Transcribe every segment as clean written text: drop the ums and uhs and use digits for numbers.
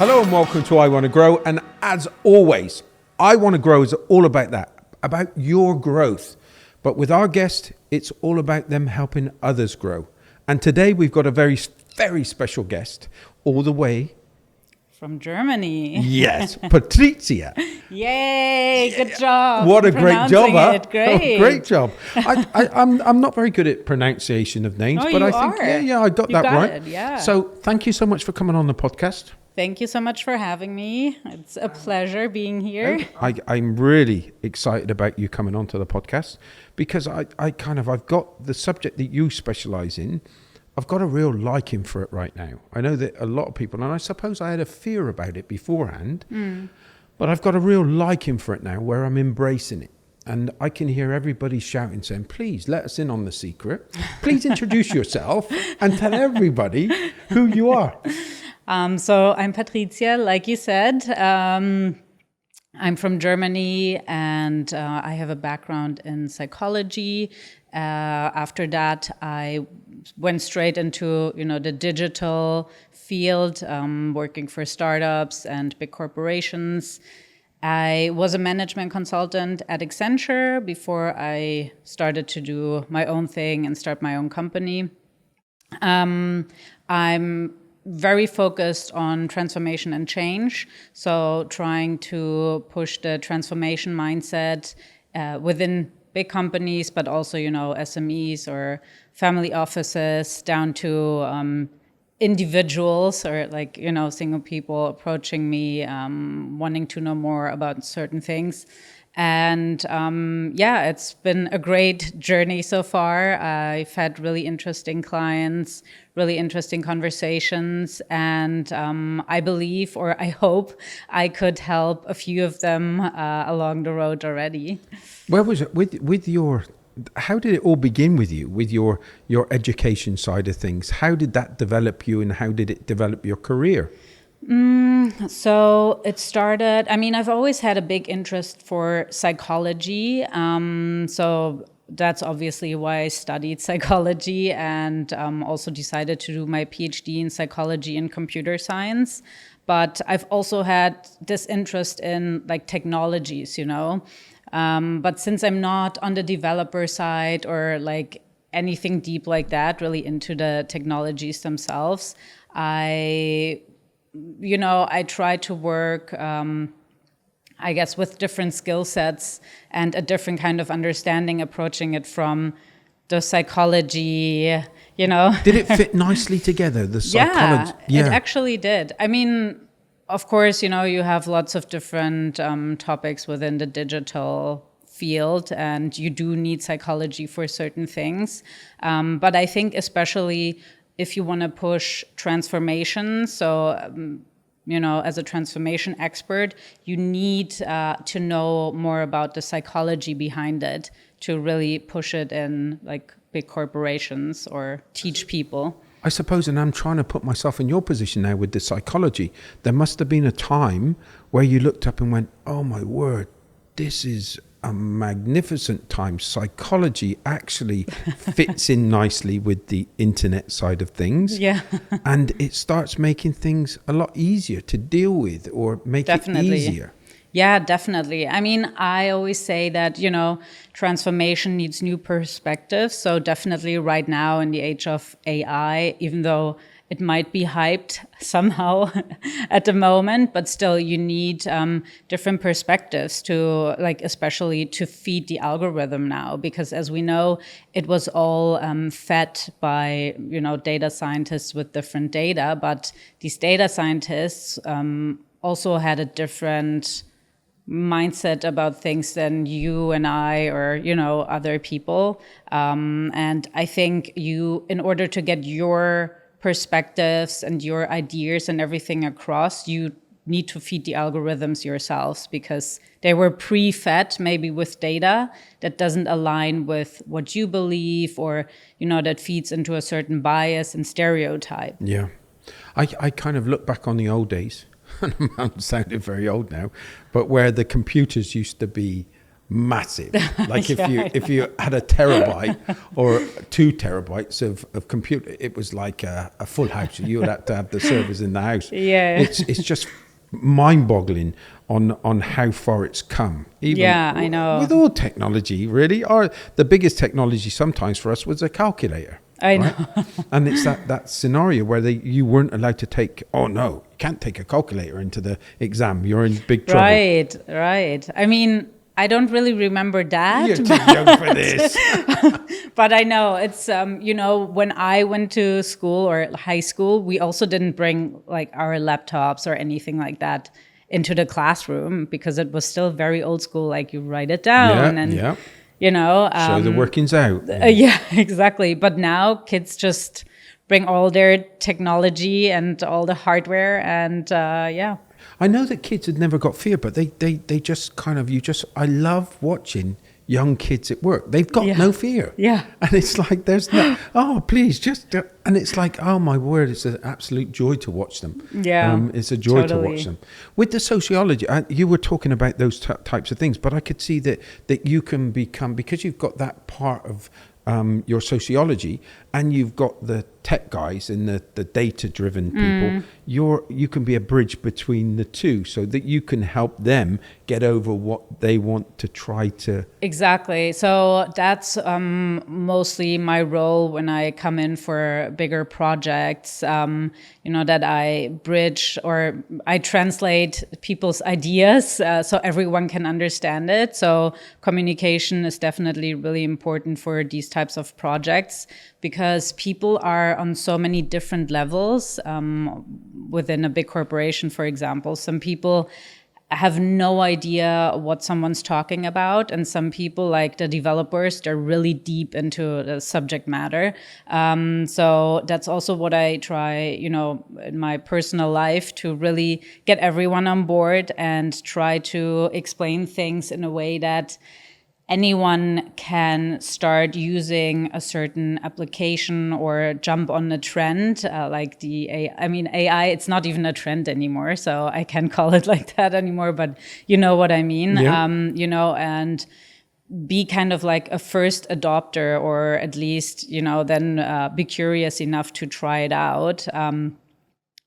Hello and welcome to I Want to Grow. And as always, I Want to Grow is all about that, about your growth. But with our guest, it's all about them helping others grow. And today we've got a very, very special guest all the way from Germany. Yes, Patrizia. Yay, good job. What a great job, huh? Great. Oh, great job. I'm not very good at pronunciation of names, but I think, I got that right. It, yeah. So thank you so much for coming on the podcast. Thank you so much for having me. It's a pleasure being here. I'm really excited about you coming onto the podcast because I've got the subject that you specialize in. I've got a real liking for it right now. I know that a lot of people, and I suppose I had a fear about it beforehand, but I've got a real liking for it now where I'm embracing it. And I can hear everybody shouting, saying, please let us in on the secret. Please introduce yourself and tell everybody who you are. So I'm Patrizia, like you said. I'm from Germany and I have a background in psychology. After that, I went straight into, the digital field, working for startups and big corporations. I was a management consultant at Accenture before I started to do my own thing and start my own company. I'm very focused on transformation and change. So trying to push the transformation mindset within big companies, but also, SMEs or family offices down to individuals or single people approaching me, wanting to know more about certain things. And it's been a great journey so far. I've had really interesting clients, really interesting conversations, and I believe, or I hope, I could help a few of them along the road already. Where was it with your? How did it all begin with you, with your education side of things? How did that develop you, and how did it develop your career? So it started, I've always had a big interest for psychology. So that's obviously why I studied psychology and also decided to do my PhD in psychology and computer science. But I've also had this interest in technologies, But since I'm not on the developer side or anything deep like that, really into the technologies themselves, I try to work, with different skill sets and a different kind of understanding, approaching it from the psychology, Did it fit nicely together, the psychology? Yeah, it actually did. Of course, you have lots of different topics within the digital field, and you do need psychology for certain things. But I think especially if you want to push transformation, so, as a transformation expert, you need to know more about the psychology behind it to really push it in big corporations or teach people. I suppose, and I'm trying to put myself in your position now with the psychology, there must have been a time where you looked up and went, oh my word, this is a magnificent time. Psychology actually fits in nicely with the internet side of things. Yeah. And it starts making things a lot easier to deal with or make it easier. Yeah, definitely. I always say that, transformation needs new perspectives. So definitely right now in the age of AI, even though it might be hyped somehow at the moment, but still you need different perspectives to especially to feed the algorithm now, because as we know, it was all fed by, data scientists with different data, but these data scientists also had a different mindset about things than you and I or, other people. And I think in order to get your perspectives and your ideas and everything across, you need to feed the algorithms yourselves because they were pre-fed maybe with data that doesn't align with what you believe or, that feeds into a certain bias and stereotype. Yeah. I kind of look back on the old days, and I'm sounding very old now, but where the computers used to be massive. Like if you had a terabyte or 2 terabytes of computer, it was like a full house. You would have to have the servers in the house. Yeah. It's just mind-boggling on how far it's come. Even I know. With all technology, really. The biggest technology sometimes for us was a calculator. I know. And it's that scenario where you weren't allowed to take, you can't take a calculator into the exam. You're in big trouble. Right. I mean, I don't really remember that. You're too young for this. But I know it's, when I went to school or high school, we also didn't bring like our laptops or anything like that into the classroom because it was still very old school. Like you write it down show the workings out. Yeah, exactly. But now kids just bring all their technology and all the hardware and I know that kids had never got fear, but they just kind of, I love watching young kids at work. They've got no fear. Yeah. And it's like, there's no, please just, and it's like, oh my word, it's an absolute joy to watch them. Yeah. It's a joy to watch them. With the sociology, you were talking about those types of things, but I could see that you can become, because you've got that part of your sociology and you've got the tech guys and the data-driven people, you can be a bridge between the two so that you can help them get over what they want to try to... Exactly. So that's mostly my role when I come in for bigger projects, that I bridge or I translate people's ideas so everyone can understand it. So communication is definitely really important for these types of projects because people are on so many different levels within a big corporation, for example. Some people have no idea what someone's talking about. And some people, like the developers, they're really deep into the subject matter. So that's also what I try, in my personal life to really get everyone on board and try to explain things in a way that anyone can start using a certain application or jump on a trend like AI, it's not even a trend anymore, so I can't call it like that anymore, but you know what I mean. Yeah. And be kind of like a first adopter, or at least, then be curious enough to try it out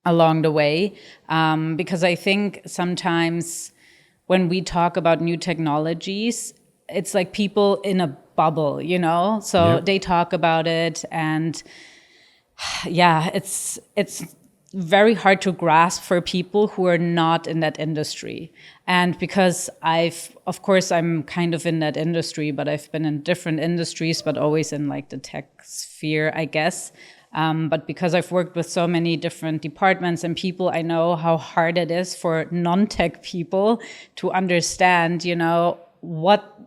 along the way. Because I think sometimes when we talk about new technologies, it's like people in a bubble, so they talk about it and it's very hard to grasp for people who are not in that industry. And because I'm kind of in that industry, but I've been in different industries, but always in like the tech sphere, I guess. But because I've worked with so many different departments and people, I know how hard it is for non-tech people to understand,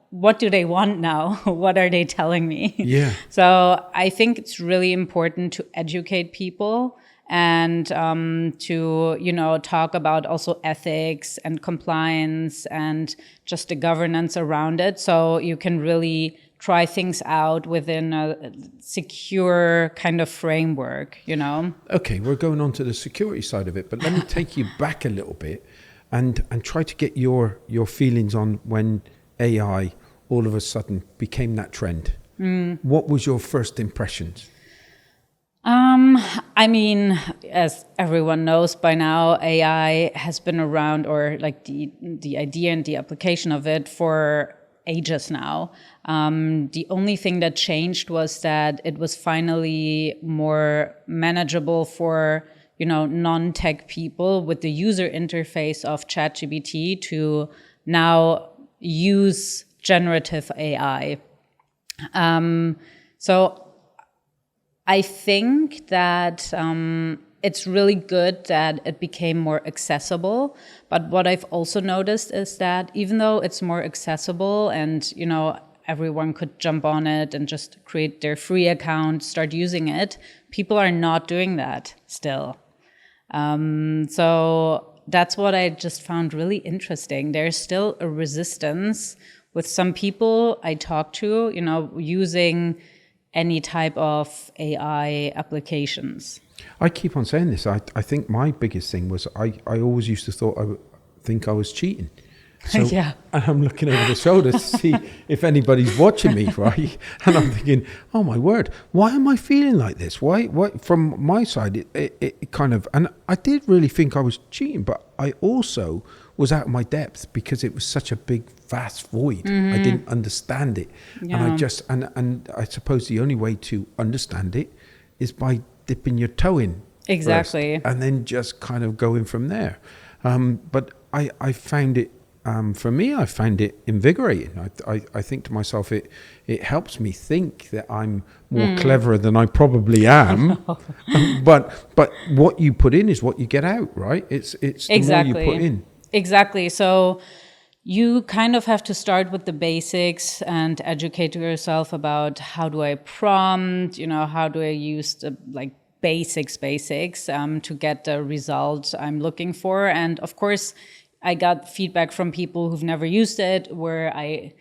what do they want now? What are they telling me? Yeah. So I think it's really important to educate people and to, talk about also ethics and compliance and just the governance around it. So you can really try things out within a secure kind of framework, Okay, we're going on to the security side of it, but let me take you back a little bit and try to get your feelings on when AI all of a sudden became that trend. What was your first impressions? I mean, as everyone knows by now, AI has been around, or like the idea and the application of it, for ages now. The only thing that changed was that it was finally more manageable for non-tech people with the user interface of ChatGPT to now use generative AI. So I think that it's really good that it became more accessible. But what I've also noticed is that even though it's more accessible and, everyone could jump on it and just create their free account, start using it, people are not doing that still. So that's what I just found really interesting. There's still a resistance with some people I talk to, using any type of AI applications. I keep on saying this. I think my biggest thing was I always used to think I was cheating. So Yeah. and I'm looking over the shoulder to see if anybody's watching me, right? And I'm thinking, oh my word, why am I feeling like this? Why from my side, it kind of, and I did really think I was cheating, but I also was out of my depth because it was such a big, vast void. I didn't understand it. Yeah. And I just, and I suppose the only way to understand it is by dipping your toe in. Exactly. First, and then just kind of going from there. But I found it, for me, I found it invigorating. I think to myself, it helps me think that I'm more cleverer than I probably am. but what you put in is what you get out, right? It's Exactly. the more you put in. Exactly. So you kind of have to start with the basics and educate yourself about how do I prompt, how do I use the basics to get the result I'm looking for. And of course, I got feedback from people who've never used it where I,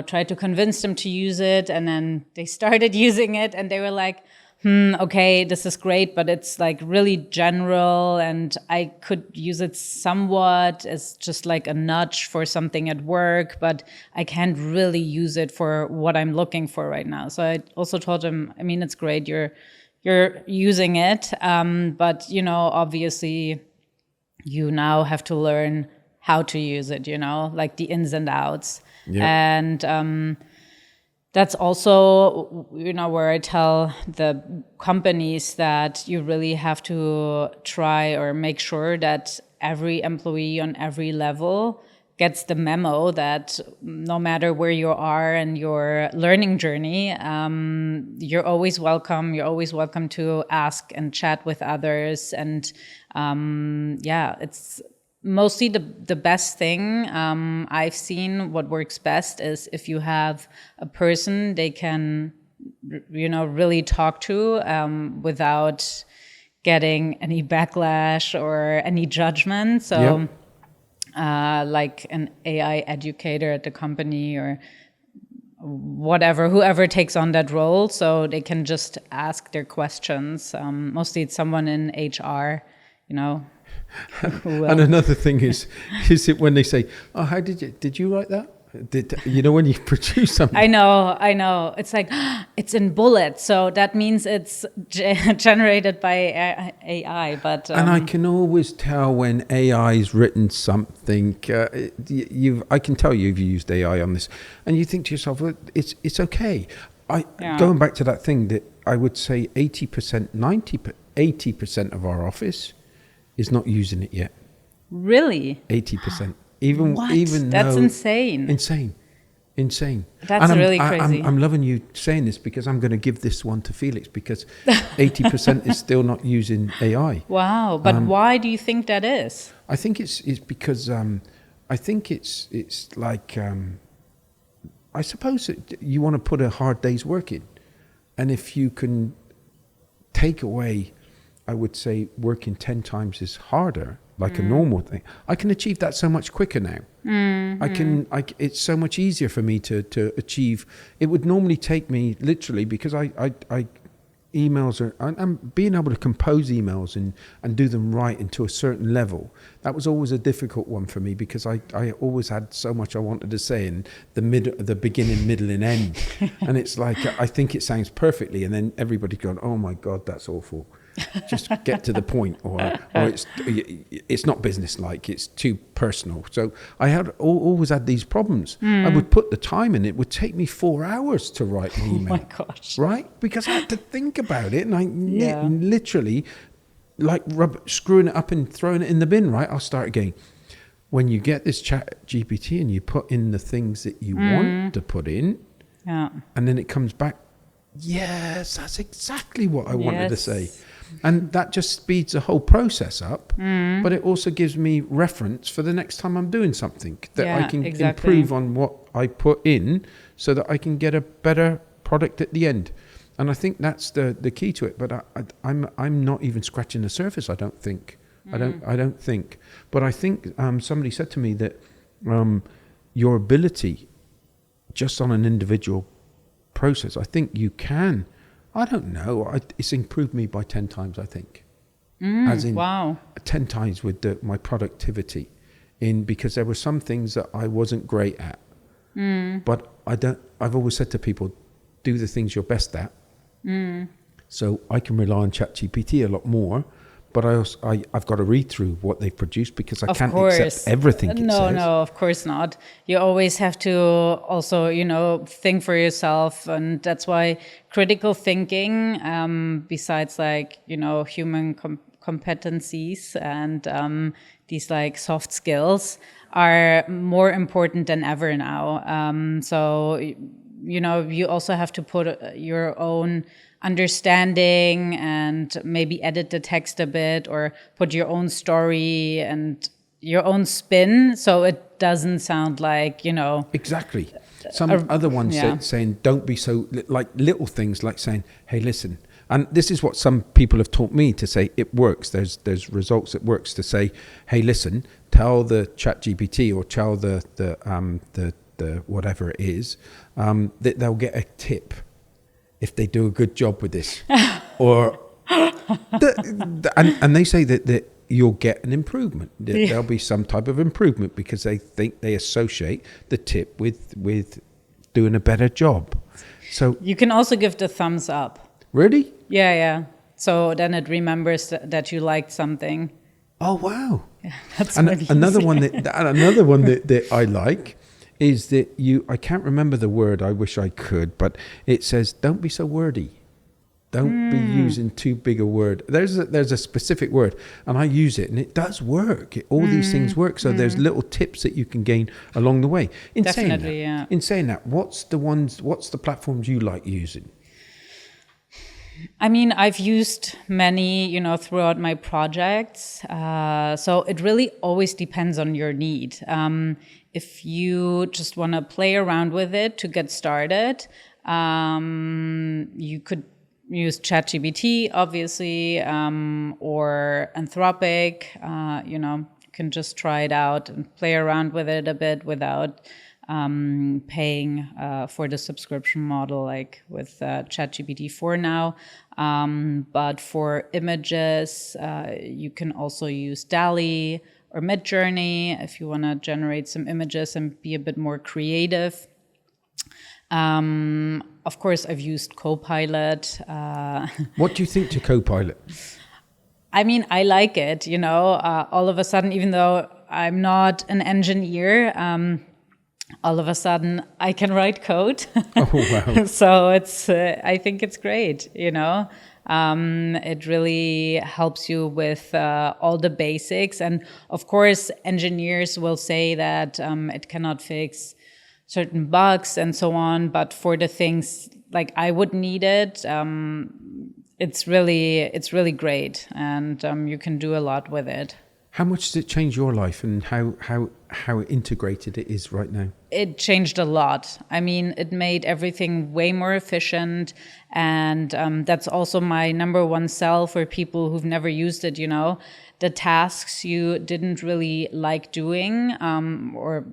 tried to convince them to use it, and then they started using it and they were like, okay, this is great, but it's really general and I could use it somewhat as just like a nudge for something at work, but I can't really use it for what I'm looking for right now. So I also told them, it's great, you're using it, but obviously you now have to learn how to use it, the ins and outs. Yeah. And that's also, where I tell the companies that you really have to try or make sure that every employee on every level gets the memo that no matter where you are in your learning journey, you're always welcome. You're always welcome to ask and chat with others. And it's mostly the best thing I've seen. What works best is if you have a person they can, really talk to without getting any backlash or any judgment. So. Yep. Like an AI educator at the company or whatever, whoever takes on that role, so they can just ask their questions. Mostly it's someone in HR, And another thing is it when they say, oh, how did you write that? When you produce something? I know. It's like, it's in bullets, so that means it's generated by AI. But and I can always tell when AI's written something. I can tell you've used AI on this, and you think to yourself, well, it's okay. Going back to that thing that I would say 80%, 80% of our office is not using it yet. Really? 80%. What? That's insane. Insane. That's really crazy. I'm loving you saying this because I'm going to give this one to Felix because 80% is still not using AI. Wow. But why do you think that is? I think it's because I think it's like I suppose you want to put a hard day's work in, and if you can take away, I would say working 10 times is harder. Like a normal thing, I can achieve that so much quicker now. It's so much easier for me to achieve. It would normally take me literally because I emails are, and being able to compose emails and do them right and to a certain level. That was always a difficult one for me because I always had so much I wanted to say in the beginning, middle and end. And it's like, I think it sounds perfectly. And then everybody's going, oh my God, that's awful. Just get to the point, or it's not business-like, it's too personal. So I had always had these problems. I would put the time in. It would take me 4 hours to write an email. Oh my gosh! Right, because I had to think about it, and I literally like screwing it up and throwing it in the bin. Right, I'll start again. When you get this Chat GPT and you put in the things that you want to put in, and then it comes back. Yes, that's exactly what I wanted to say. And that just speeds the whole process up, but it also gives me reference for the next time I'm doing something that I can improve on what I put in so that I can get a better product at the end. And I think that's the key to it. But I'm not even scratching the surface, I don't think. I don't think. But I think somebody said to me that your ability just on an individual process, I think you can. I don't know. It's improved me by 10 times, I think. As in 10 times with my productivity. because there were some things that I wasn't great at. But I've always said to people, do the things you're best at. So I can rely on ChatGPT a lot more, but I've got to read through what they've produced because I can't accept everything it says. No, of course not. You always have to also, think for yourself. And that's why critical thinking, besides like, human competencies and these like soft skills are more important than ever now. So, you also have to put your own understanding and maybe edit the text a bit or put your own story and your own spin so it doesn't sound like, Exactly. Some other ones saying, don't be so, like little things like saying, hey, listen. And this is what some people have taught me to say, it works. There's results, it works to say, hey, listen, tell the ChatGPT or tell the whatever it is, that they'll get a tip if they do a good job with this. Or and they say that you'll get an improvement. There'll be some type of improvement because they think they associate the tip with doing a better job. So you can also give the thumbs up. Really? Yeah. So then it remembers that you liked something. Oh wow! Yeah, that's another one that I like is that I can't remember the word. I wish I could, but it says, "Don't be so wordy. Don't be using too big a word." There's a specific word, and I use it, and it does work. All these things work. So there's little tips that you can gain along the way. In saying that, what's the platforms you like using? I mean, I've used many, throughout my projects. So it really always depends on your need. If you just want to play around with it to get started, you could use ChatGPT, obviously, or Anthropic. You can just try it out and play around with it a bit without paying for the subscription model, like with ChatGPT 4 now. But for images, you can also use DALL-E or Midjourney if you want to generate some images and be a bit more creative. Of course, I've used Copilot. What do you think to Copilot? I mean, I like it, all of a sudden, even though I'm not an engineer, all of a sudden I can write code. Oh, wow. So I think it's great, It really helps you with all the basics. And of course, engineers will say that it cannot fix certain bugs and so on. But for the things like I would need it, it's really great. And you can do a lot with it. How much does it change your life and how integrated it is right now? It changed a lot. I mean, it made everything way more efficient. And that's also my number one sell for people who've never used it, The tasks you didn't really like doing or,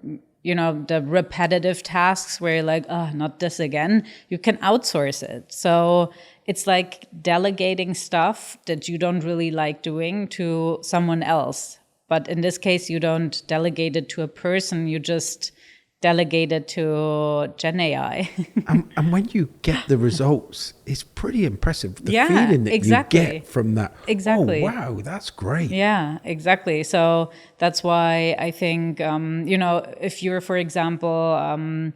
the repetitive tasks where you're like, oh, not this again. You can outsource it. So it's like delegating stuff that you don't really like doing to someone else. But in this case, you don't delegate it to a person. You just delegate it to Gen AI. and when you get the results, it's pretty impressive. The feeling that you get from that. Exactly. Oh, wow, that's great. Yeah, exactly. So that's why I think, if you're, for example,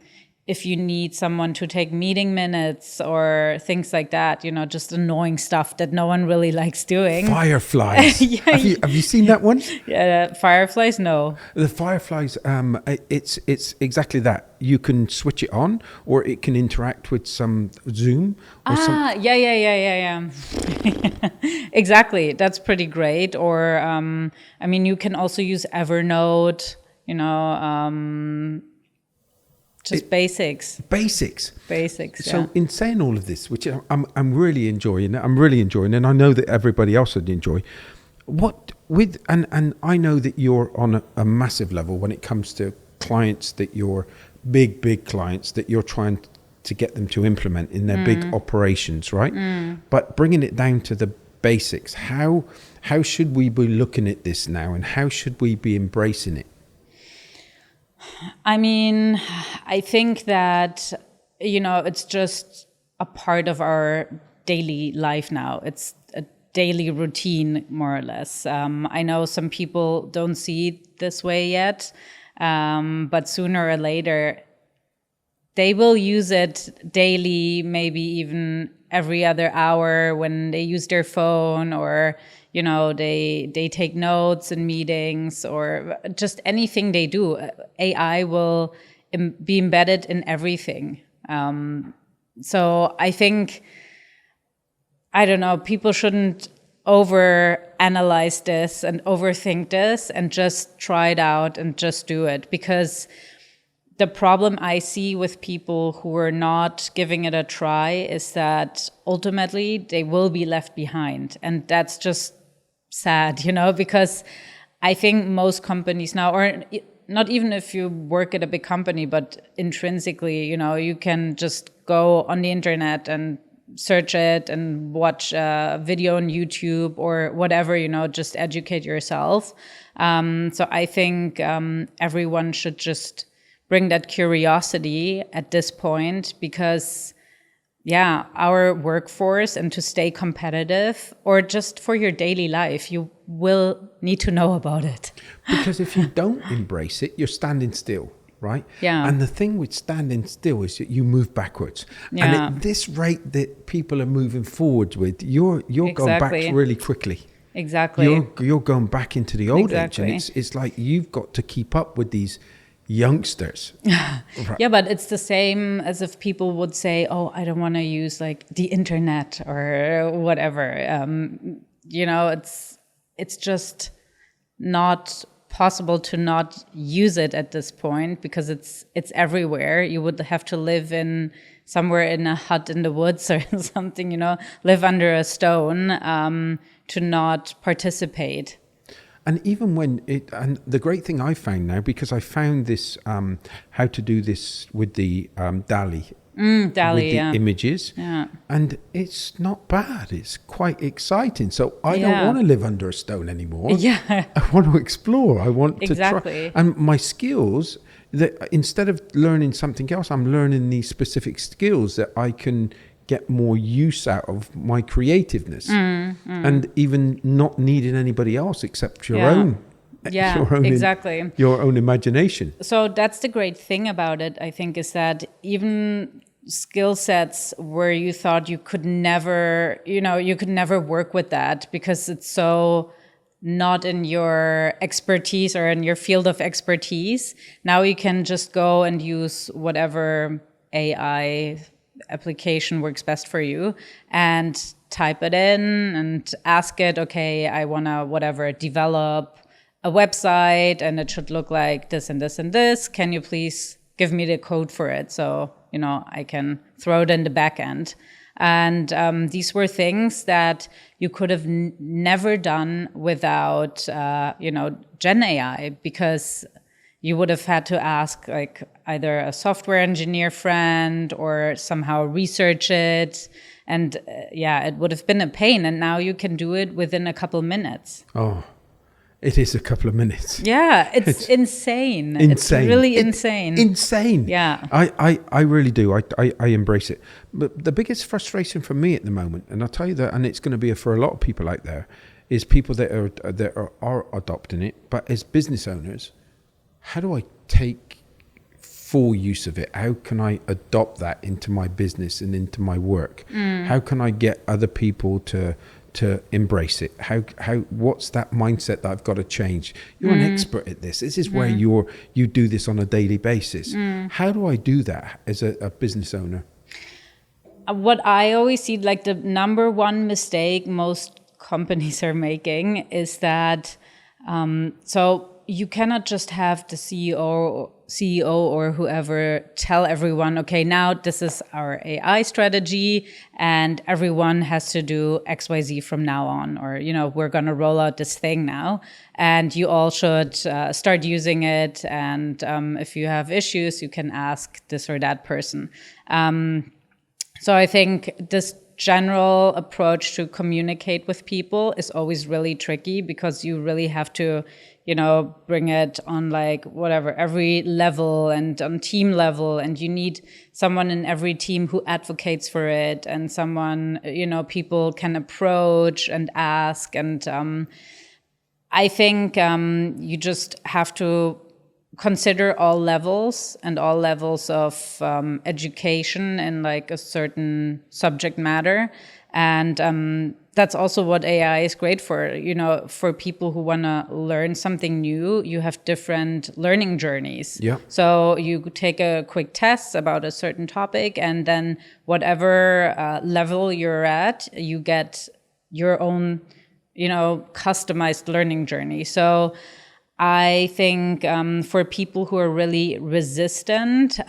if you need someone to take meeting minutes or things like that, just annoying stuff that no one really likes doing. Fireflies. Have you seen that one? Yeah, fireflies? No. The fireflies, it's exactly that. You can switch it on or it can interact with some Zoom. Or Yeah. Exactly. That's pretty great. Or, you can also use Evernote, just basics. So in saying all of this, which I'm really enjoying, and I know that everybody else would enjoy. And I know that you're on a massive level when it comes to clients that you're big clients that you're trying to get them to implement in their big operations, right? But bringing it down to the basics, how should we be looking at this now, and how should we be embracing it? I mean, I think that, it's just a part of our daily life now. It's a daily routine, more or less. I know some people don't see it this way yet, but sooner or later, they will use it daily, maybe even every other hour when they use their phone, or they take notes in meetings, or just anything they do. AI will be embedded in everything. So I think, I don't know, people shouldn't over analyze this and overthink this, and just try it out and just do it, because the problem I see with people who are not giving it a try is that ultimately they will be left behind. And that's just sad, because I think most companies now, or not even if you work at a big company, but intrinsically, you can just go on the internet and search it and watch a video on YouTube or whatever, just educate yourself. So I think everyone should just bring that curiosity at this point, because our workforce, and to stay competitive, or just for your daily life, you will need to know about it. Because if you don't embrace it, you're standing still, right? Yeah. And the thing with standing still is that you move backwards. Yeah. And at this rate that people are moving forwards with, you're going back really quickly. Exactly. You're going back into the old age, Exactly. and it's like you've got to keep up with these youngsters. Right. Yeah, but it's the same as if people would say, "Oh, I don't want to use like the internet or whatever." It's just not possible to not use it at this point, because it's everywhere. You would have to live somewhere in a hut in the woods or something, live under a stone to not participate. And even and the great thing I found now, because I found this, how to do this with the DALI, with the images, and it's not bad. It's quite exciting. So I don't want to live under a stone anymore. Yeah, I want to explore. I want to try. And my skills, that instead of learning something else, I'm learning these specific skills that I can get more use out of my creativeness, and even not needing anybody else except your own. Exactly. Your own imagination. So that's the great thing about it, I think, is that even skill sets where you thought you could never work with that because it's so not in your expertise or in your field of expertise. Now you can just go and use whatever AI application works best for you and type it in and ask it, okay, I want to develop a website and it should look like this and this and this. Can you please give me the code for it so, I can throw it in the back end. And these were things that you could have never done without, Gen AI, because you would have had to ask like either a software engineer friend or somehow research it. And it would have been a pain. And now you can do it within a couple minutes. Oh, it is a couple of minutes. Yeah, it's insane. It's really insane. Insane. Yeah. I really do. I embrace it. But the biggest frustration for me at the moment, and I'll tell you that, and it's going to be for a lot of people out there, is people that are adopting it. But as business owners, how do I take full use of it? How can I adopt that into my business and into my work? How can I get other people to embrace it? How what's that mindset that I've got to change? You're an expert at this. This is where you do this on a daily basis. How do I do that as a business owner? What I always see, like the number one mistake most companies are making is that so you cannot just have the CEO or whoever tell everyone, okay, now this is our AI strategy and everyone has to do XYZ from now on, or, we're going to roll out this thing now and you all should start using it. And if you have issues, you can ask this or that person. So I think this general approach to communicate with people is always really tricky because you really have to, bring it on like whatever, every level and on team level. And you need someone in every team who advocates for it, and someone, people can approach and ask. And I think you just have to consider all levels and all levels of education in like a certain subject matter. And that's also what AI is great for. For people who want to learn something new, you have different learning journeys. Yeah. So you take a quick test about a certain topic, and then whatever level you're at, you get your own, customized learning journey. So I think for people who are really resistant,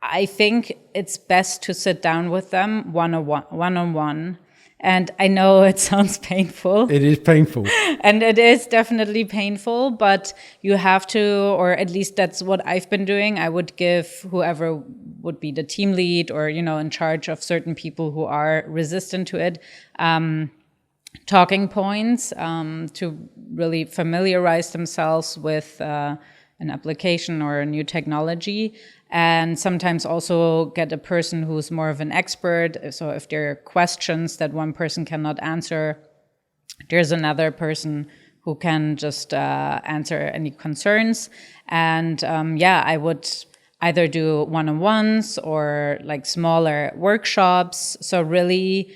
I think it's best to sit down with them one-on-one. And I know it sounds painful. It is painful. And it is definitely painful, but you have to, or at least that's what I've been doing. I would give whoever would be the team lead or, in charge of certain people who are resistant to it, talking points to really familiarize themselves with an application or a new technology. And sometimes also get a person who's more of an expert. So if there are questions that one person cannot answer, there's another person who can just answer any concerns. And I would either do one-on-ones or like smaller workshops. So really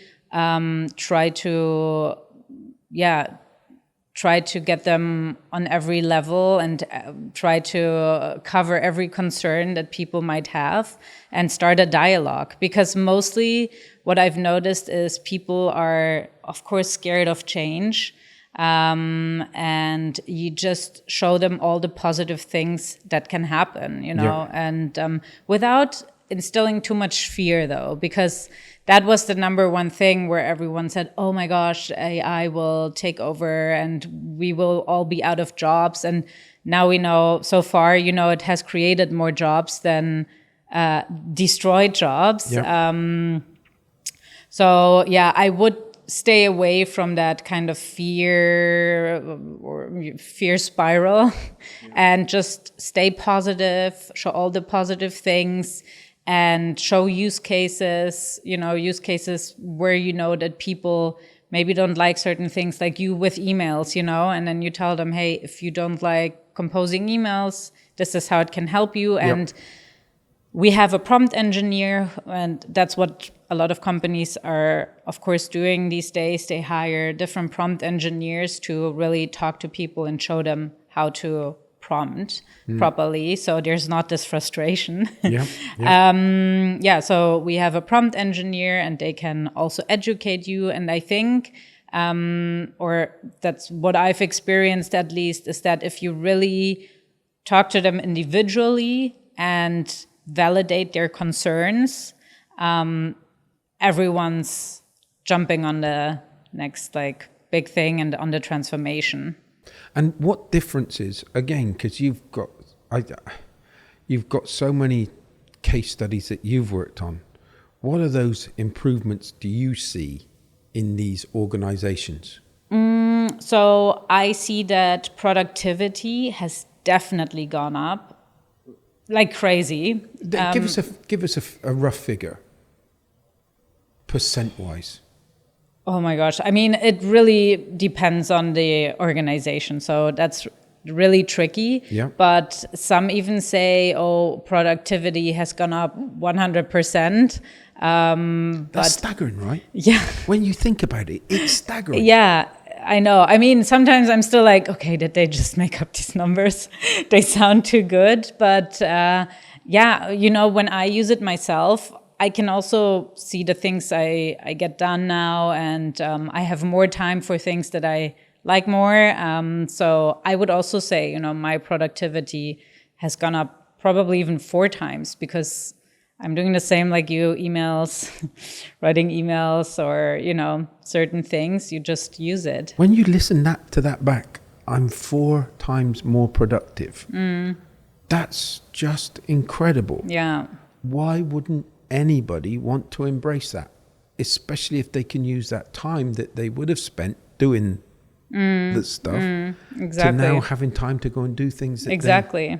try to get them on every level and try to cover every concern that people might have and start a dialogue. Because mostly what I've noticed is people are, of course, scared of change. And you just show them all the positive things that can happen, Yeah. and without instilling too much fear, though, because that was the number one thing where everyone said, oh my gosh, AI will take over and we will all be out of jobs. And now we know so far, it has created more jobs than destroyed jobs. Yeah. I would stay away from that kind of fear spiral and just stay positive, show all the positive things, and show use cases where that people maybe don't like certain things, like you with emails, and then you tell them, hey, if you don't like composing emails, this is how it can help you. Yep. And we have a prompt engineer, and that's what a lot of companies are, of course, doing these days. They hire different prompt engineers to really talk to people and show them how to prompt properly, so there's not this frustration. So we have a prompt engineer, and they can also educate you. And I think, or that's what I've experienced at least, is that if you really talk to them individually and validate their concerns, everyone's jumping on the next big thing and on the transformation. And what differences, again, because you've got so many case studies that you've worked on, what are those improvements do you see in these organizations? So I see that productivity has definitely gone up like crazy. Give us a rough figure, percent-wise. Oh my gosh. I mean, it really depends on the organization. So that's really tricky. Yeah. But some even say, productivity has gone up 100%. That's staggering, right? Yeah. When you think about it, it's staggering. Yeah, I know. I mean, sometimes I'm still like, okay, did they just make up these numbers? They sound too good. But when I use it myself, I can also see the things I get done now, and I have more time for things that I like more. So I would also say, my productivity has gone up probably even 4 times, because I'm doing the same like you, emails, writing emails, or, certain things. You just use it. When you listen to that back, I'm 4 times more productive. That's just incredible. Yeah. Why wouldn't anybody want to embrace that, especially if they can use that time that they would have spent doing the stuff Exactly. to now having time to go and do things that Exactly.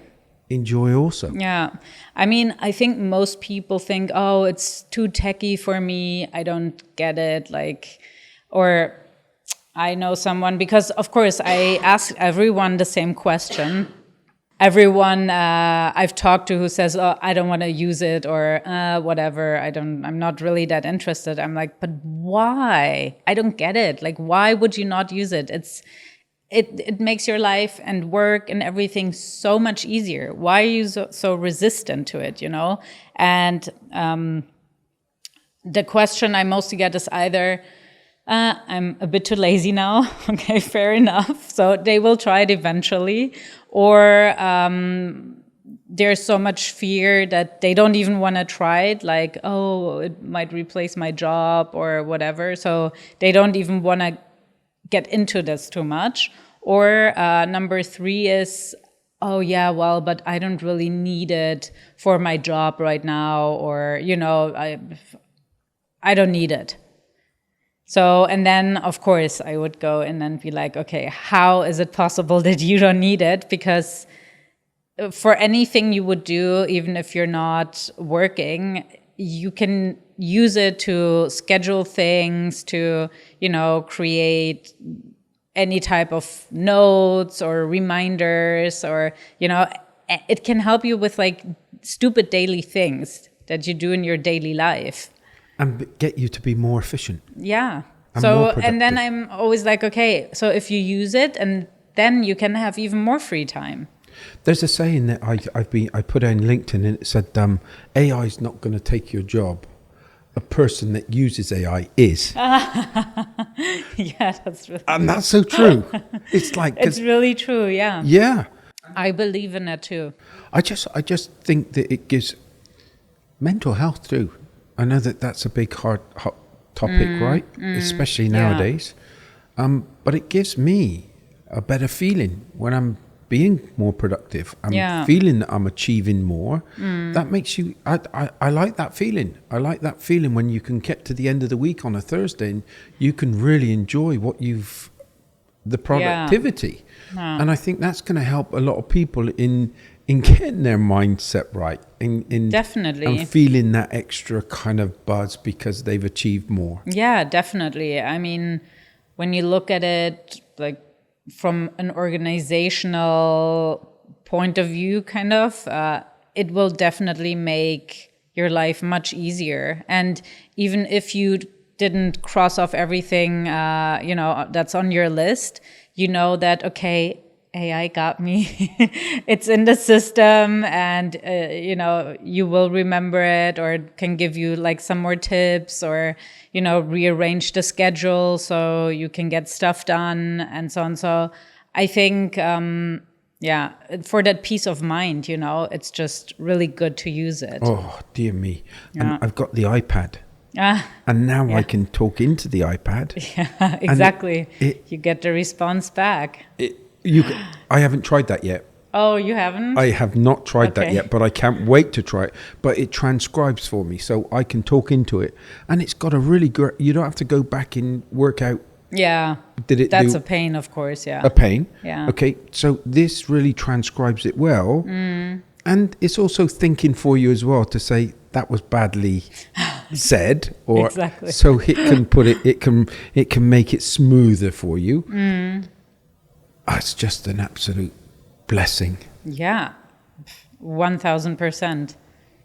they enjoy also. Yeah. I mean, I think most people think, oh, it's too techy for me. I don't get it. Like, or I know someone, because of course I ask everyone the same question. Everyone I've talked to who says, oh, I don't want to use it, or whatever, I'm not really that interested. I'm like, but why? I don't get it. Like, why would you not use it? It makes your life and work and everything so much easier. Why are you so resistant to it, And the question I mostly get is either, I'm a bit too lazy now. Okay, fair enough. So they will try it eventually. Or there's so much fear that they don't even want to try it. Like, oh, it might replace my job or whatever. So they don't even want to get into this too much. Or number 3 is, oh, yeah, well, but I don't really need it for my job right now. Or, I don't need it. So, and then, of course, I would go and then be like, okay, how is it possible that you don't need it? Because for anything you would do, even if you're not working, you can use it to schedule things, to, create any type of notes or reminders, or, it can help you with like stupid daily things that you do in your daily life. And get you to be more efficient. Yeah. So, and then I'm always like, okay, so if you use it, and then you can have even more free time. There's a saying that I put on LinkedIn, and it said, AI is not going to take your job. A person that uses AI is. Yeah, that's really And that's so true. It's like... It's really true, yeah. Yeah. I believe in it too. I just think that it gives mental health too. I know that that's a big hot topic, right? Especially nowadays. Yeah. But it gives me a better feeling when I'm being more productive. I'm feeling that I'm achieving more. That makes you, I like that feeling. I like that feeling when you can get to the end of the week on a Thursday and you can really enjoy the productivity. Yeah. And I think that's going to help a lot of people in getting their mindset right, in definitely, and feeling that extra kind of buzz because they've achieved more. Yeah, definitely. I mean, when you look at it like from an organizational point of view, kind of, it will definitely make your life much easier. And even if you didn't cross off everything, that's on your list, that, okay, AI got me. It's in the system, and you will remember it, or it can give you like some more tips, or rearrange the schedule so you can get stuff done, and so on. So I think for that peace of mind, it's just really good to use it. Oh dear me. And I've got the iPad. And now I can talk into the iPad. Yeah, exactly. You get the response back. I haven't tried that yet. Oh, you haven't? I have not tried that yet, but I can't wait to try it. But it transcribes for me, so I can talk into it. And it's got a really great... You don't have to go back and work out... Yeah. That's a pain, of course, yeah. A pain? Yeah. Okay, so this really transcribes it well. And it's also thinking for you as well to say, that was badly said. Or exactly. So it can put it can make it smoother for you. It's just an absolute blessing. Yeah, 1000%.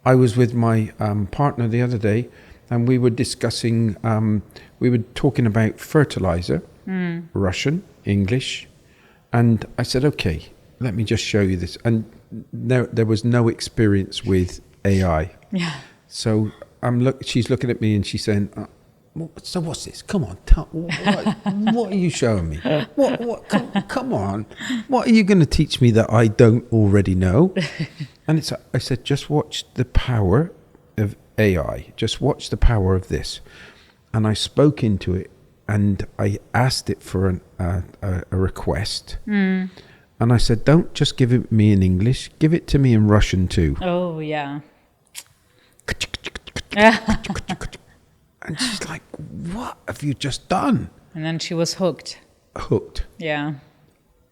I was with my partner the other day, and we were discussing, we were talking about fertilizer, Russian, English, and I said, okay, let me just show you this. And there was no experience with AI. Yeah. So she's looking at me and she's saying, so what's this? Come on, what are you showing me? Come on. What are you going to teach me that I don't already know? And I said, just watch the power of AI. Just watch the power of this. And I spoke into it, and I asked it for a request. And I said, don't just give it me in English. Give it to me in Russian too. Oh, yeah. And she's like, what have you just done? And then she was hooked. hooked. Yeah.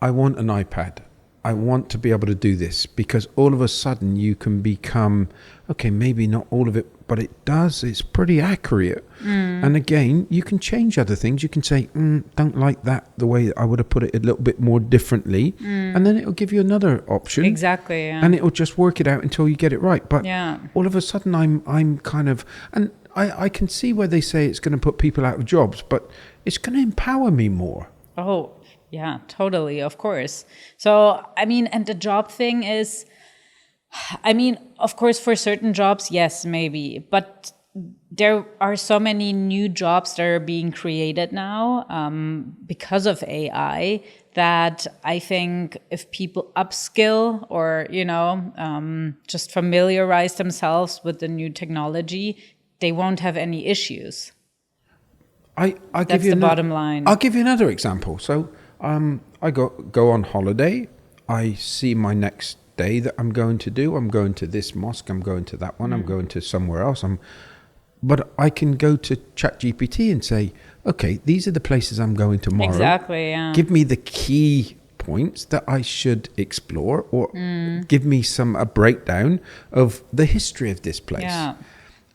I want an iPad. I want to be able to do this, because all of a sudden you can become, okay, maybe not all of it, but it's pretty accurate. And again, you can change other things. You can say, don't like that the way I would have put it a little bit more differently. And then it'll give you another option. Exactly. Yeah. And it'll just work it out until you get it right. But Yeah. all of a sudden I'm kind of, and I can see where they say it's going to put people out of jobs, but it's going to empower me more. Oh, yeah, totally, of course. So, I mean, and the job thing is, I mean, of course, for certain jobs, yes, maybe. But there are so many new jobs that are being created now because of AI that I think if people upskill or, just familiarize themselves with the new technology, they won't have any issues. That's the bottom line. I'll give you another example. So I go on holiday. I see my next day that I'm going to do. I'm going to this mosque. I'm going to that one. I'm going to somewhere else. But I can go to ChatGPT and say, okay, these are the places I'm going tomorrow. Exactly, yeah. Give me the key points that I should explore, or give me a breakdown of the history of this place. Yeah.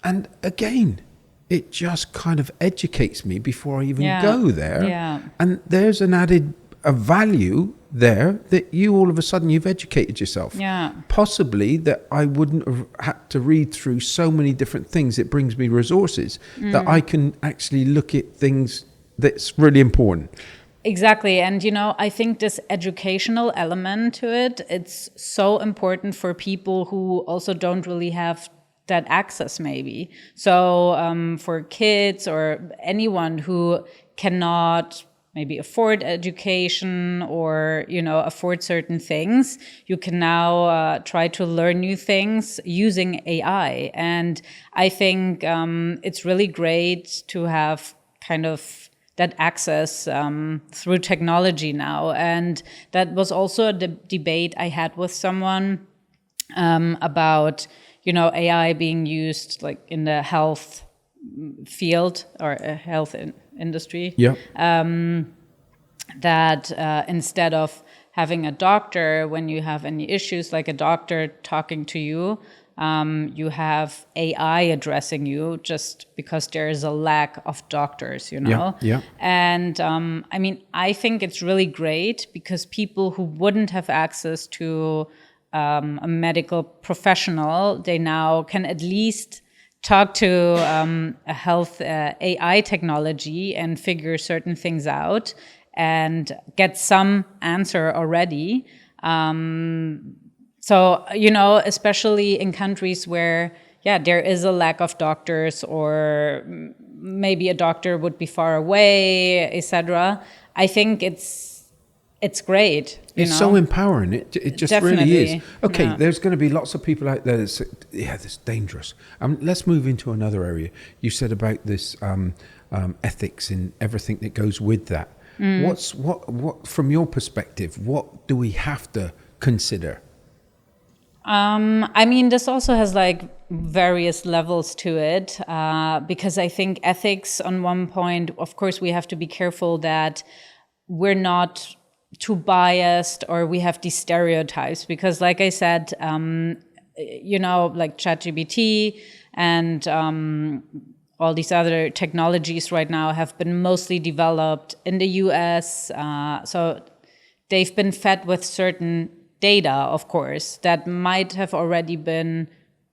And again, it just kind of educates me before I even go there. Yeah. And there's an added value there that you all of a sudden you've educated yourself. Yeah. Possibly that I wouldn't have had to read through so many different things. It brings me resources that I can actually look at things that's really important. Exactly. And, I think this educational element to it, it's so important for people who also don't really have that access maybe. So for kids or anyone who cannot maybe afford education or, afford certain things, you can now try to learn new things using AI. And I think it's really great to have kind of that access through technology now. And that was also a debate I had with someone about AI being used like in the health field or health industry. Yeah. That instead of having a doctor when you have any issues, like a doctor talking to you, you have AI addressing you just because there is a lack of doctors, Yeah. And I think it's really great because people who wouldn't have access to a medical professional, they now can at least talk to a health AI technology and figure certain things out and get some answer already. So, especially in countries where, there is a lack of doctors or maybe a doctor would be far away, etc. I think it's great. It's so empowering. It just Definitely. really is. Okay, Yeah. there's going to be lots of people out there that say, that's dangerous. Let's move into another area. You said about this ethics and everything that goes with that. What from your perspective, what do we have to consider? This also has like various levels to it, because I think ethics on one point, of course, we have to be careful that we're not too biased or we have these stereotypes, because like I said, like ChatGPT and all these other technologies right now have been mostly developed in the US. So they've been fed with certain data, of course, that might have already been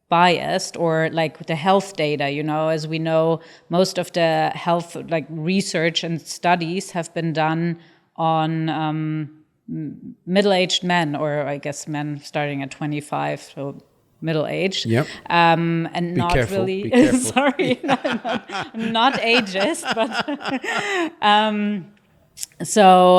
biased, or like the health data, as we know, most of the health like research and studies have been done on middle-aged men, or I guess men starting at 25, so middle-aged. Yep. And Be not careful, really, be careful. sorry, not ageist, but so,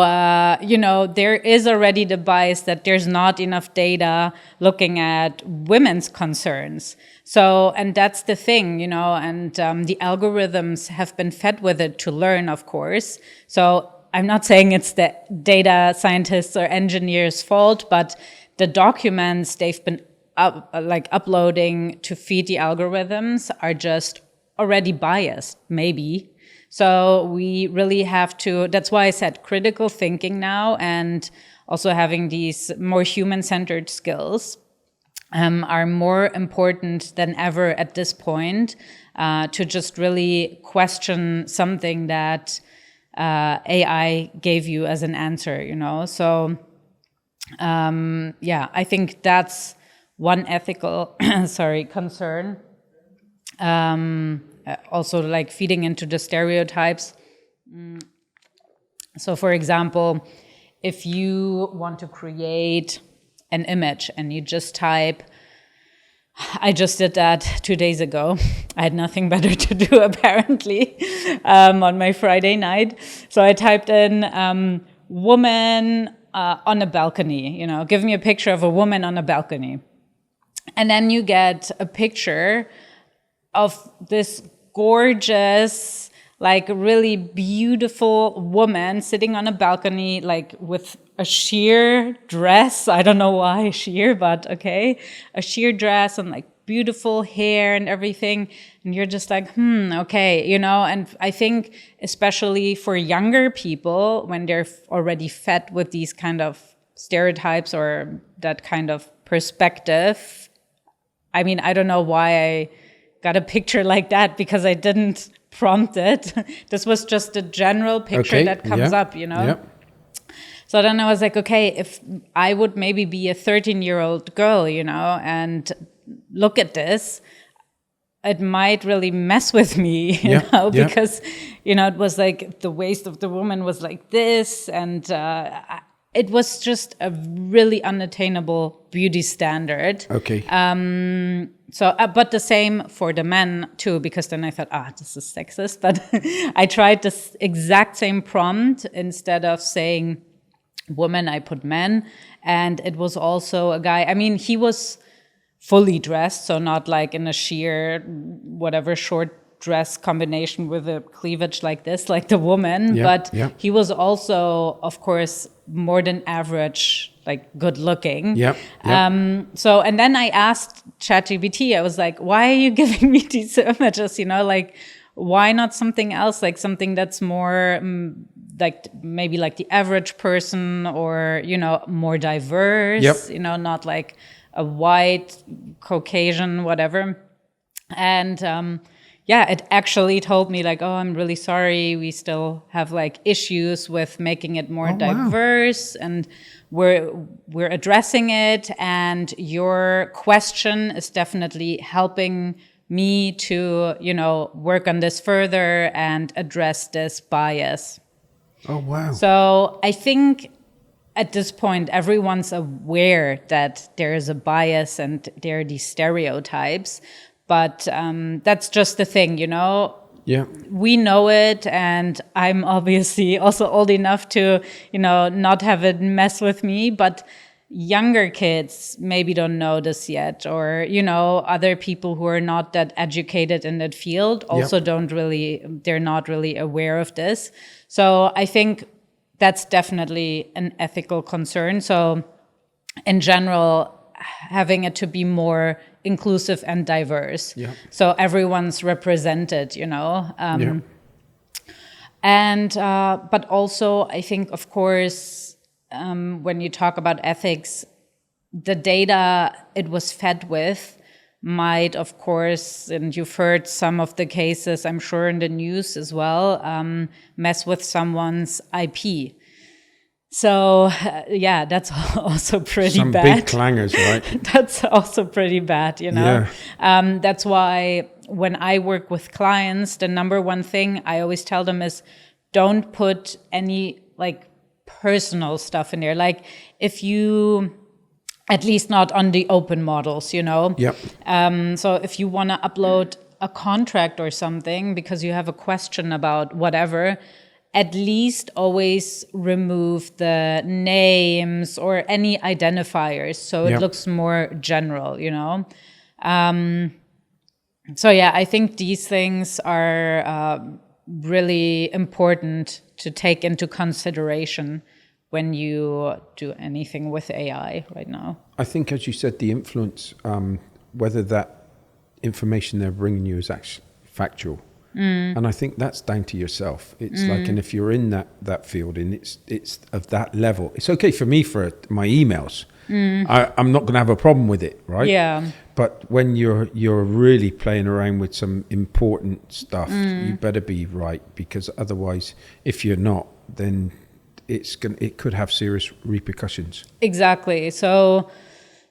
there is already the bias that there's not enough data looking at women's concerns. So, and that's the thing, and the algorithms have been fed with it to learn, of course. So I'm not saying it's the data scientists or engineers' fault, but the documents they've been uploading to feed the algorithms are just already biased, maybe. So we really have to, that's why I said critical thinking now, and also having these more human-centered skills are more important than ever at this point, to just really question something that AI gave you as an answer, you know? So, I think that's one ethical, concern. Also, like feeding into the stereotypes. So, for example, if you want to create an image and you just type, I just did that 2 days ago. I had nothing better to do, apparently, on my Friday night. So I typed in woman on a balcony, you know, give me a picture of a woman on a balcony. And then you get a picture of this gorgeous, like really beautiful woman sitting on a balcony, like with a sheer dress. I don't know why sheer, but okay. A sheer dress and like beautiful hair and everything. And you're just like, okay, you know, and I think especially for younger people, when they're already fed with these kind of stereotypes or that kind of perspective, I mean, I don't know why I got a picture like that, because I didn't prompt it. This was just a general picture that comes up, you know? So then I was like, okay, if I would maybe be a 13-year-old girl, you know, and look at this, it might really mess with me, you know, because, you know, it was like the waist of the woman was like this, and it was just a really unattainable beauty standard. Okay. So, but the same for the men too, because then I thought, this is sexist. But I tried this exact same prompt. Instead of saying woman, I put men. And it was also a guy, I mean, he was fully dressed, so not like in a sheer, whatever, short dress combination with a cleavage like this, like the woman. He was also, of course, more than average, like good looking. So, and then I asked ChatGPT, I was like, why are you giving me these images? You know, like, why not something else, like something that's more like maybe like the average person, or, you know, more diverse, you know, not like a white, Caucasian, whatever. And it actually told me like, oh, I'm really sorry. We still have like issues with making it more diverse, and we're addressing it. And your question is definitely helping me to, you know, work on this further and address this bias. Oh, wow. So I think at this point, everyone's aware that there is a bias and there are these stereotypes. But that's just the thing, you know? We know it, and I'm obviously also old enough to, you know, not have it mess with me. But younger kids maybe don't know this yet, or, you know, other people who are not that educated in that field also they're not really aware of this. So I think that's definitely an ethical concern. So in general, having it to be more inclusive and diverse. So everyone's represented, you know. And but also, I think, of course, when you talk about ethics, the data it was fed with might, of course, and you've heard some of the cases, I'm sure, in the news as well, mess with someone's IP. So, that's also pretty Some bad. Some big clangers, right? That's also pretty bad, you know? That's why when I work with clients, the number one thing I always tell them is don't put any, like, personal stuff in there. Like, if you, at least not on the open models, you know? So if you want to upload a contract or something because you have a question about whatever, at least always remove the names or any identifiers, so it looks more general, you know? I think these things are really important to take into consideration when you do anything with AI right now. I think, as you said, the influence, whether that information they're bringing you is actually factual. And I think that's down to yourself. It's like, and if you're in that field and it's of that level, it's okay for me for my emails. I'm not going to have a problem with it, right? Yeah. But when you're really playing around with some important stuff, you better be right, because otherwise, if you're not, then it could have serious repercussions. Exactly. So,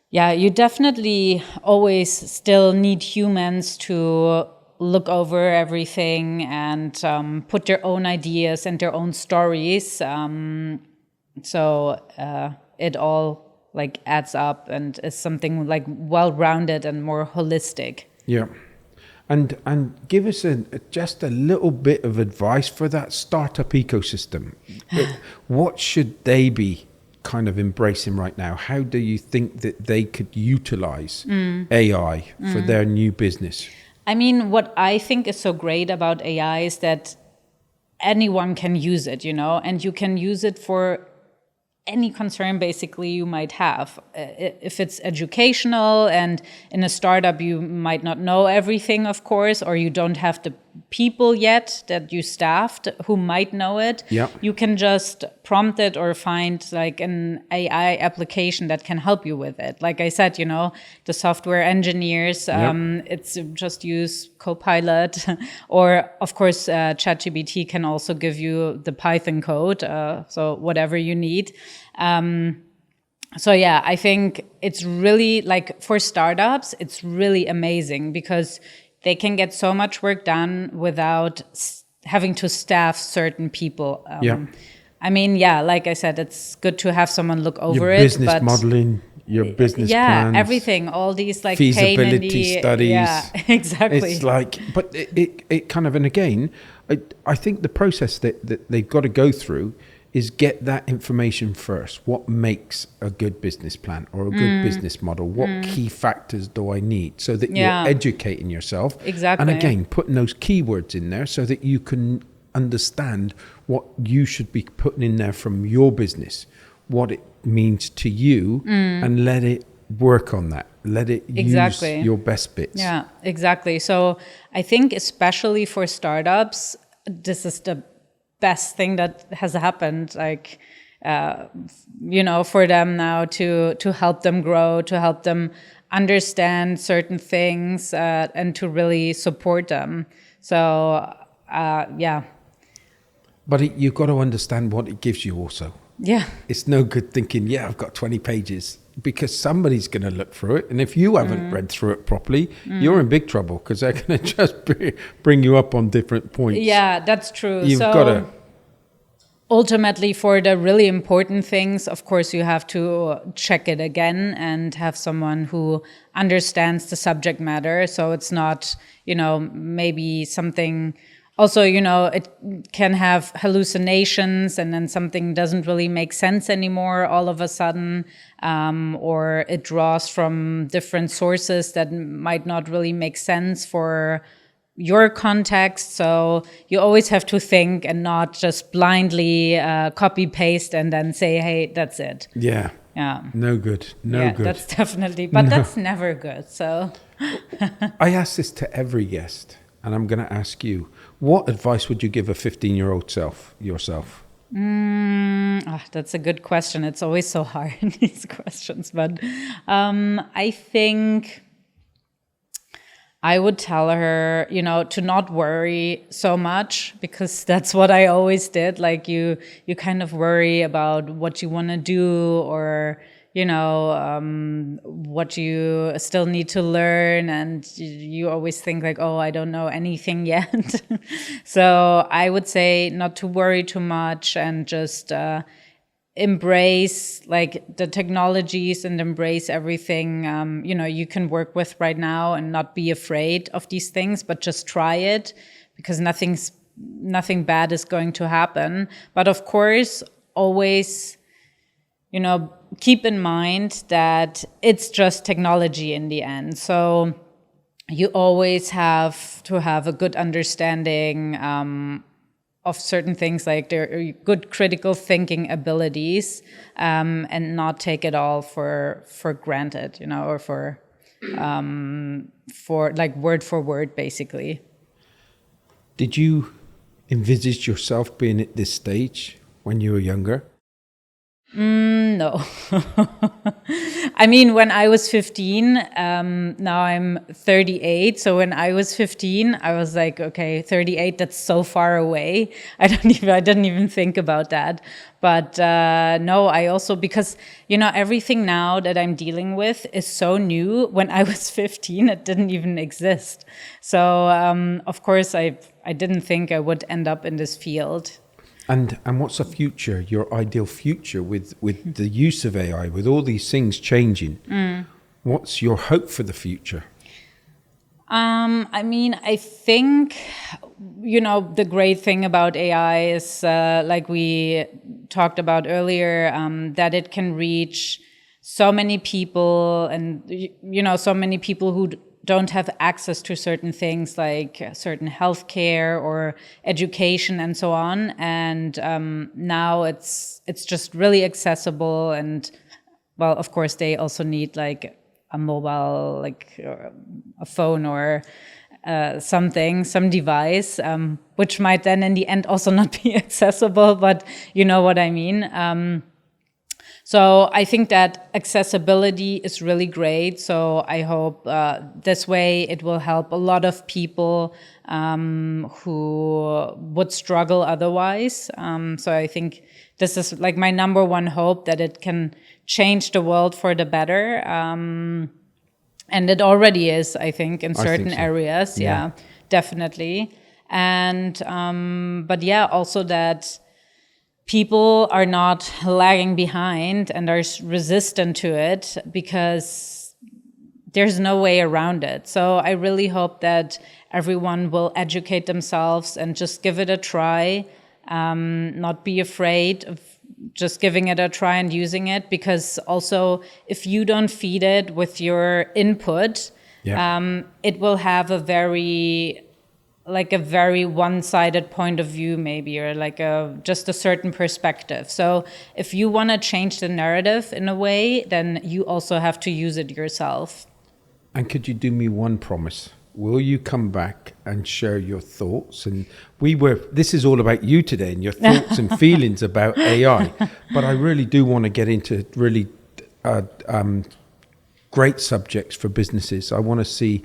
yeah, you definitely always still need humans to look over everything and put their own ideas and their own stories. So it all like adds up and is something like well-rounded and more holistic. Yeah. And give us just a little bit of advice for that startup ecosystem. What should they be kind of embracing right now? How do you think that they could utilize AI for their new business? I mean, what I think is so great about AI is that anyone can use it, and you can use it for any concern basically you might have. If it's educational, and in a startup you might not know everything, of course, or you don't have the people yet that you staffed who might know it, you can just prompt it or find like an AI application that can help you with it. Like I said, the software engineers, it's just use Copilot or of course ChatGPT can also give you the Python code, so whatever you need. So yeah, I think it's really like for startups, it's really amazing because they can get so much work done without having to staff certain people. I mean, like I said, it's good to have someone look over your it. Business modeling, your business plans. Everything, all these like feasibility studies. Yeah, exactly. It's like, but it kind of, and again, I think the process that they've got to go through is get that information first. What makes a good business plan or a good business model? What key factors do I need? So that you're educating yourself. Exactly. And again, putting those keywords in there so that you can understand what you should be putting in there from your business, what it means to you, and let it work on that. Let it use your best bits. Yeah, exactly. So I think especially for startups, this is the best thing that has happened, like for them now to help them grow, to help them understand certain things, and to really support them. So but you've got to understand what it gives you also. It's no good thinking, I've got 20 pages, because somebody's going to look through it, and if you haven't read through it properly, you're in big trouble, because they're going to just bring you up on different points. Yeah, that's true. You've got to. Ultimately, for the really important things, of course, you have to check it again and have someone who understands the subject matter. So it's not, maybe something. Also, it can have hallucinations, and then something doesn't really make sense anymore all of a sudden, or it draws from different sources that might not really make sense for your context. So you always have to think and not just blindly copy paste and then say, hey, that's it. Yeah. No good. No good. That's definitely, but that's never good. So I ask this to every guest, and I'm going to ask you, what advice would you give a 15-year-old yourself? That's a good question. It's always so hard, these questions. But I think I would tell her, to not worry so much, because that's what I always did. Like you kind of worry about what you want to do, or, what you still need to learn. And you always think like, oh, I don't know anything yet. So I would say not to worry too much, and just embrace like the technologies and embrace everything you can work with right now, and not be afraid of these things, but just try it, because nothing bad is going to happen. But of course, always keep in mind that it's just technology in the end. So you always have to have a good understanding of certain things, like their good critical thinking abilities, and not take it all for granted, or for like word for word, basically. Did you envisage yourself being at this stage when you were younger? No. I mean, when I was 15, now I'm 38. So when I was 15, I was like, okay, 38, that's so far away. I didn't even think about that. But no, I also, because, everything now that I'm dealing with is so new. When I was 15, it didn't even exist. So, of course, I didn't think I would end up in this field. And what's the future, your ideal future with the use of AI, with all these things changing? What's your hope for the future? I mean, I think, the great thing about AI is, like we talked about earlier, that it can reach so many people and, so many people who don't have access to certain things like certain healthcare or education and so on. And now it's just really accessible. And well, of course, they also need like a mobile, like a phone or some device, which might then in the end also not be accessible, but you know what I mean. So I think that accessibility is really great. So I hope this way it will help a lot of people who would struggle otherwise. So I think this is like my number one hope, that it can change the world for the better. And it already is, I think, in certain areas. Yeah, definitely. And but yeah, also that people are not lagging behind and are resistant to it, because there's no way around it. So I really hope that everyone will educate themselves and just give it a try, not be afraid of just giving it a try and using it, because also if you don't feed it with your input, it will have a very one-sided point of view, maybe, or like just a certain perspective. So if you want to change the narrative in a way, then you also have to use it yourself. And could you do me one promise? Will you come back and share your thoughts? And this is all about you today and your thoughts and feelings about AI. But I really do want to get into really great subjects for businesses. I want to see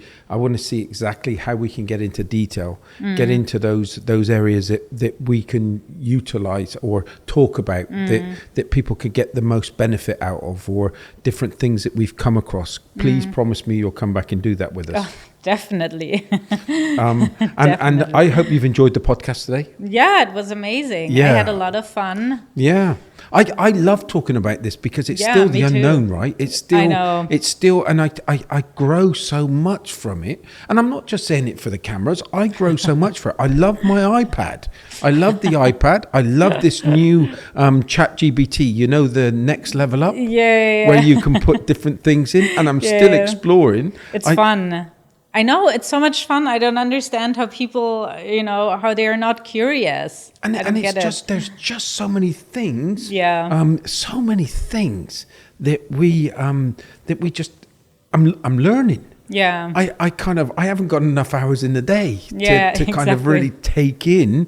exactly how we can get into detail, get into those areas that we can utilize or talk about, that people could get the most benefit out of, or different things that we've come across. Please promise me you'll come back and do that with us. Oh, definitely. And I hope you've enjoyed the podcast today. Yeah, it was amazing. Yeah. I had a lot of fun. Yeah. I love talking about this because it's still the unknown, right? It's still, I know. It's still, and I grow so much from it. And I'm not just saying it for the cameras. I grow so much for it. I love my iPad. I love the iPad. I love this new ChatGPT, the next level up. Yeah. Where you can put different things in. And I'm still exploring. It's fun. I know, it's so much fun. I don't understand how people, how they are not curious. And it's just, there's just so many things. Yeah. So many things that we just, I'm learning. Yeah. I haven't got enough hours in the day to kind of really take in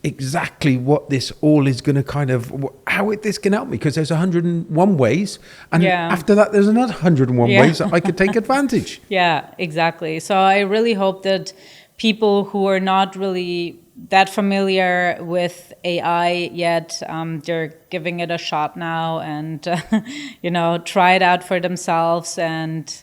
exactly what this all is going to how this can help me, because there's 101 ways, and after that there's another 101 ways that I could take advantage. Yeah, exactly. So I really hope that people who are not really that familiar with AI yet, they're giving it a shot now, and try it out for themselves. And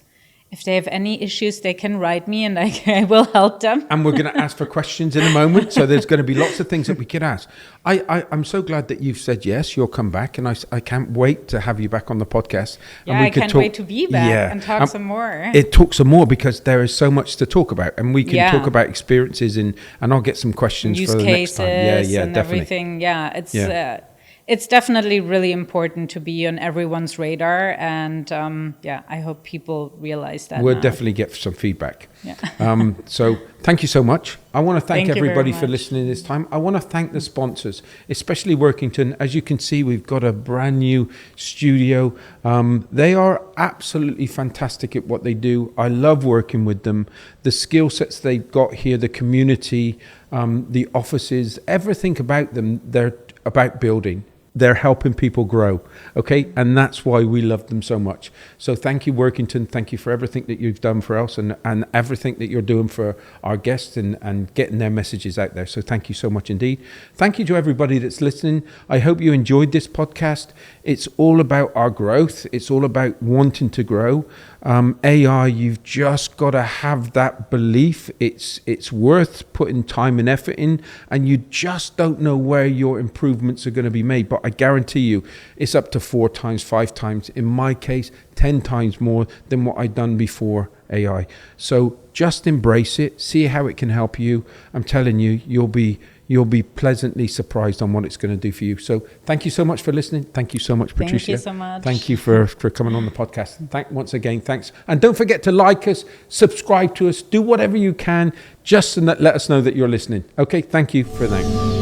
if they have any issues, they can write me and I will help them. And we're going to ask for questions in a moment. So there's going to be lots of things that we could ask. I'm so glad that you've said yes, you'll come back. And I can't wait to have you back on the podcast. Yeah, and I can't wait to be back and talk some more. Talk some more, because there is so much to talk about. And we can talk about experiences, and I'll get some questions for the next time. Yeah, and definitely. Everything. Yeah, it's definitely really important to be on everyone's radar, and I hope people realize that. We'll definitely get some feedback. Yeah. So thank you so much. I want to thank Thank you very everybody for much. listening this time. I want to thank the sponsors, especially Workington. As you can see, we've got a brand new studio. They are absolutely fantastic at what they do. I love working with them. The skill sets they've got here, the community, the offices, everything about them, they're about building. They're helping people grow, okay? And that's why we love them so much. So thank you, Workington. Thank you for everything that you've done for us and everything that you're doing for our guests and getting their messages out there. So thank you so much indeed. Thank you to everybody that's listening. I hope you enjoyed this podcast. It's all about our growth. It's all about wanting to grow. AI, you've just got to have that belief. It's worth putting time and effort in, and you just don't know where your improvements are going to be made. But I guarantee you, it's up to 4 times, 5 times, in my case, 10 times more than what I'd done before AI. So just embrace it, see how it can help you. I'm telling you, you'll be pleasantly surprised on what it's going to do for you. So thank you so much for listening. Thank you so much, Patrizia. Thank you so much. Thank you for coming on the podcast. Once again, thanks. And don't forget to like us, subscribe to us, do whatever you can just to let us know that you're listening. Okay, thank you for now.